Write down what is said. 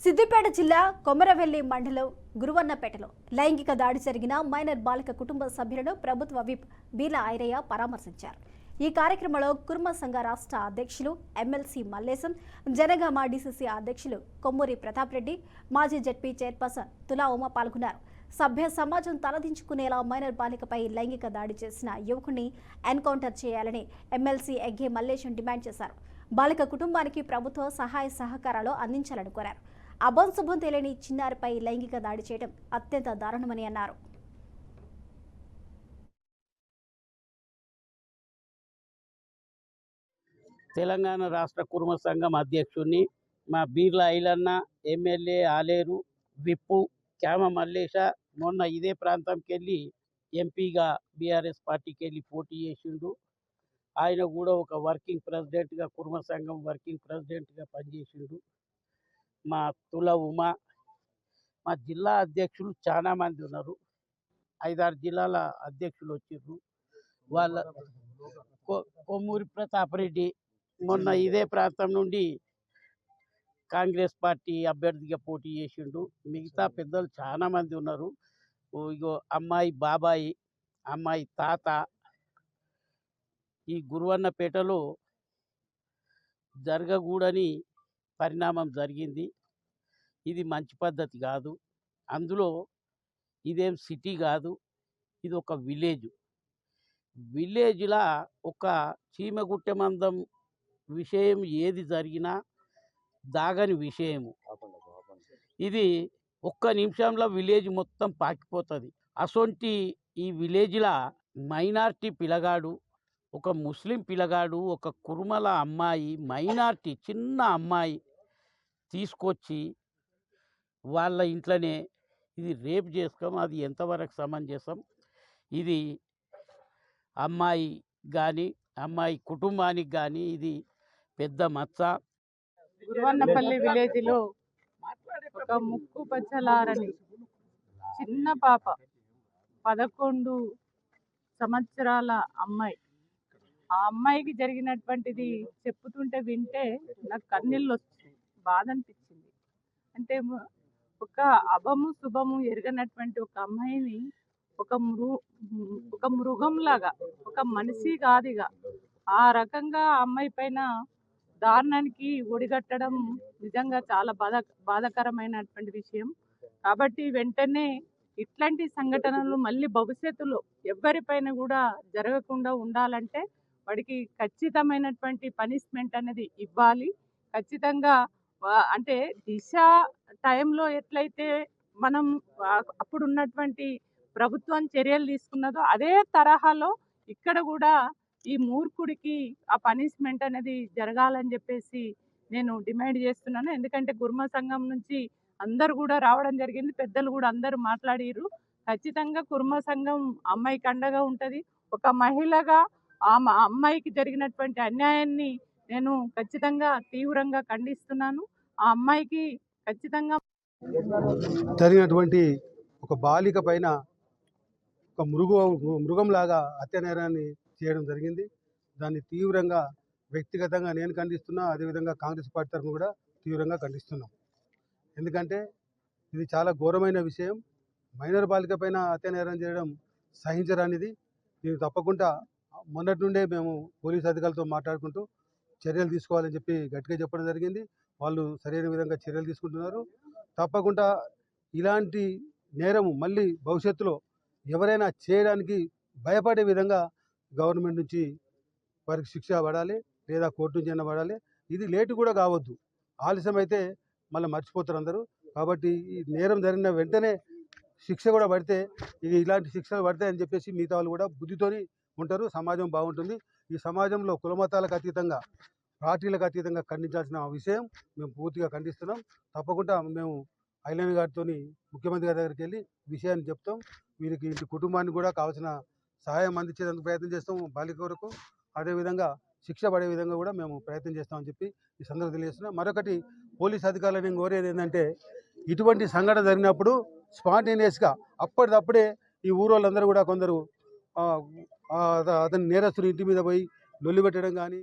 సిద్దిపేట జిల్లా కొమరవెల్లి మండలం గురువన్నపేటలో లైంగిక దాడి జరిగిన మైనర్ బాలిక కుటుంబ సభ్యులను ప్రభుత్వ విప్ బీలా ఐరయ్య పరామర్శించారు. ఈ కార్యక్రమంలో కుర్మ సంఘ రాష్ట్ర అధ్యక్షులు ఎమ్మెల్సీ మల్లేశం, జనగామ డీసీసీ అధ్యక్షులు కొమ్మూరి ప్రతాప్ రెడ్డి, మాజీ జడ్పీ చైర్పర్సన్ తులా ఉమ పాల్గొన్నారు. సభ్య సమాజం తలదించుకునేలా మైనర్ బాలికపై లైంగిక దాడి చేసిన యువకుడిని ఎన్కౌంటర్ చేయాలని ఎమ్మెల్సీ ఎగ్గే మల్లేశం డిమాండ్ చేశారు. బాలిక కుటుంబానికి ప్రభుత్వ సహాయ సహకారాలు అందించాలని కోరారు. అభంశుభం తెలియని చిన్నారిపై లైంగిక దాడి చేయడం అత్యంత దారుణమని అన్నారు. తెలంగాణ రాష్ట్ర కుర్మ సంఘం అధ్యక్షుడిని మా బీర్ల ఐలన్న, ఎమ్మెల్యే ఆలేరు, విప్పు క్యామ మల్లేశ మొన్న ఇదే ప్రాంతంకి వెళ్ళి ఎంపీగా బీఆర్ఎస్ పార్టీకి వెళ్ళి పోటీ చేసిండు. ఆయన కూడా ఒక వర్కింగ్ ప్రెసిడెంట్గా కుర్మ సంఘం వర్కింగ్ ప్రెసిడెంట్గా పనిచేసిండు. మా తుల ఉమ, మా జిల్లా అధ్యక్షులు చాలా మంది ఉన్నారు. 5-6 జిల్లాల అధ్యక్షులు వచ్చిర్రు. వాళ్ళ కొమ్మూరి ప్రతాప్ రెడ్డి మొన్న ఇదే ప్రాంతం నుండి కాంగ్రెస్ పార్టీ అభ్యర్థిగా పోటీ చేసిండు. మిగతా పెద్దలు చాలా మంది ఉన్నారు. ఇగో అమ్మాయి బాబాయి, అమ్మాయి తాత. ఈ గురువన్నపేటలో జరగకూడని పరిణామం జరిగింది. ఇది మంచి పద్ధతి కాదు. అందులో ఇదేం సిటీ కాదు, ఇది ఒక విలేజ్లా ఒక చీమగుట్టె మందం విషయం ఏది జరిగినా దాగని విషయము. ఇది ఒక్క నిమిషంలో విలేజ్ మొత్తం పాకిపోతుంది. అసొంటి ఈ విలేజ్లా మైనార్టీ పిల్లగాడు, ఒక ముస్లిం పిల్లగాడు, ఒక కుర్మల అమ్మాయి, మైనార్టీ చిన్న అమ్మాయి తీసుకొచ్చి వాళ్ళ ఇంట్లోనే ఇది రేప్ చేసుకోం. అది ఎంతవరకు సమంజసం? ఇది అమ్మాయి కానీ అమ్మాయి కుటుంబానికి కానీ ఇది పెద్ద మచ్చ. గురువన్నపల్లి విలేజ్లో ఒక ముక్కు పచ్చలారని చిన్న పాప 11 సంవత్సరాల అమ్మాయి. ఆ అమ్మాయికి జరిగినటువంటిది చెప్పుతుంటే వింటే నాకు కన్నీళ్ళు వచ్చి బాధ అనిపించింది. అంటే ఒక అభము శుభము ఎరగనటువంటి ఒక అమ్మాయిని ఒక మృగంలాగా, ఒక మనిషి కాదుగా ఆ రకంగా ఆ అమ్మాయి పైన దారుణానికి ఒడిగట్టడం నిజంగా చాలా బాధాకరమైనటువంటి విషయం. కాబట్టి వెంటనే ఇట్లాంటి సంఘటనలు మళ్ళీ భవిష్యత్తులో ఎవరిపైన కూడా జరగకుండా ఉండాలంటే వాడికి ఖచ్చితమైనటువంటి పనిష్మెంట్ అనేది ఇవ్వాలి. ఖచ్చితంగా అంటే దిశ టైంలో ఎట్లయితే మనం అప్పుడు ఉన్నటువంటి ప్రభుత్వం చర్యలు తీసుకున్నదో అదే తరహాలో ఇక్కడ కూడా ఈ మూర్ఖుడికి ఆ పనిష్మెంట్ అనేది జరగాలని చెప్పేసి నేను డిమాండ్ చేస్తున్నాను. ఎందుకంటే కుర్మ సంఘం నుంచి అందరు కూడా రావడం జరిగింది, పెద్దలు కూడా అందరూ మాట్లాడిరు. ఖచ్చితంగా కుర్మ సంఘం అమ్మాయికి అండగా ఉంటుంది. ఒక మహిళగా ఆ అమ్మాయికి జరిగినటువంటి అన్యాయాన్ని నేను ఖచ్చితంగా తీవ్రంగా ఖండిస్తున్నాను. ఆ అమ్మాయికి ఖచ్చితంగా జరిగినటువంటి ఒక బాలిక పైన ఒక మృగంలాగా హత్యానేరాన్ని చేయడం జరిగింది. దాన్ని తీవ్రంగా వ్యక్తిగతంగా నేను ఖండిస్తున్నా, అదేవిధంగా కాంగ్రెస్ పార్టీ తరఫున కూడా తీవ్రంగా ఖండిస్తున్నాం. ఎందుకంటే ఇది చాలా ఘోరమైన విషయం. మైనర్ బాలిక పైన హత్యానేరం చేయడం సహించరానిది. దీన్ని తప్పకుండా మొన్నటి నుండే మేము పోలీసు అధికారులతో మాట్లాడుకుంటూ చర్యలు తీసుకోవాలని చెప్పి గట్టిగా చెప్పడం జరిగింది. వాళ్ళు సరైన విధంగా చర్యలు తీసుకుంటున్నారు. తప్పకుండా ఇలాంటి నేరము మళ్ళీ భవిష్యత్తులో ఎవరైనా చేయడానికి భయపడే విధంగా గవర్నమెంట్ నుంచి వారికి శిక్ష పడాలి, లేదా కోర్టు నుంచి అయినా పడాలి. ఇది లేటు కూడా కావద్దు. ఆలస్యం అయితే మళ్ళీ మర్చిపోతారు అందరూ. కాబట్టి ఈ నేరం జరిగిన వెంటనే శిక్ష కూడా పడితే ఇలాంటి శిక్షలు పడతాయని చెప్పేసి మిగతా వాళ్ళు కూడా బుద్ధితోని ఉంటారు. సమాజం బాగుంటుంది. ఈ సమాజంలో కులమతాలకు అతీతంగా, పార్టీలకు అతీతంగా ఖండించాల్సిన విషయం మేము పూర్తిగా ఖండిస్తున్నాం. తప్పకుండా మేము ఐలన్ గారితో ముఖ్యమంత్రి గారి దగ్గరికి వెళ్ళి విషయాన్ని చెప్తాం. వీరికి ఇంటి కుటుంబానికి కూడా కావాల్సిన సహాయం అందించేందుకు ప్రయత్నం చేస్తాం బాలిక వరకు. అదేవిధంగా శిక్ష పడే విధంగా కూడా మేము ప్రయత్నం చేస్తామని చెప్పి ఈ సందర్భంగా తెలియజేస్తున్నాం. మరొకటి పోలీస్ అధికారులను నేను కోరేది ఏంటంటే, ఇటువంటి సంఘటన జరిగినప్పుడు స్పాంటేనియస్గా అప్పటిదప్పుడే ఈ ఊరోళ్ళందరూ కూడా కొందరు అతని నేరస్తుని ఇంటి మీద పోయి లొల్లి పెట్టడం కానీ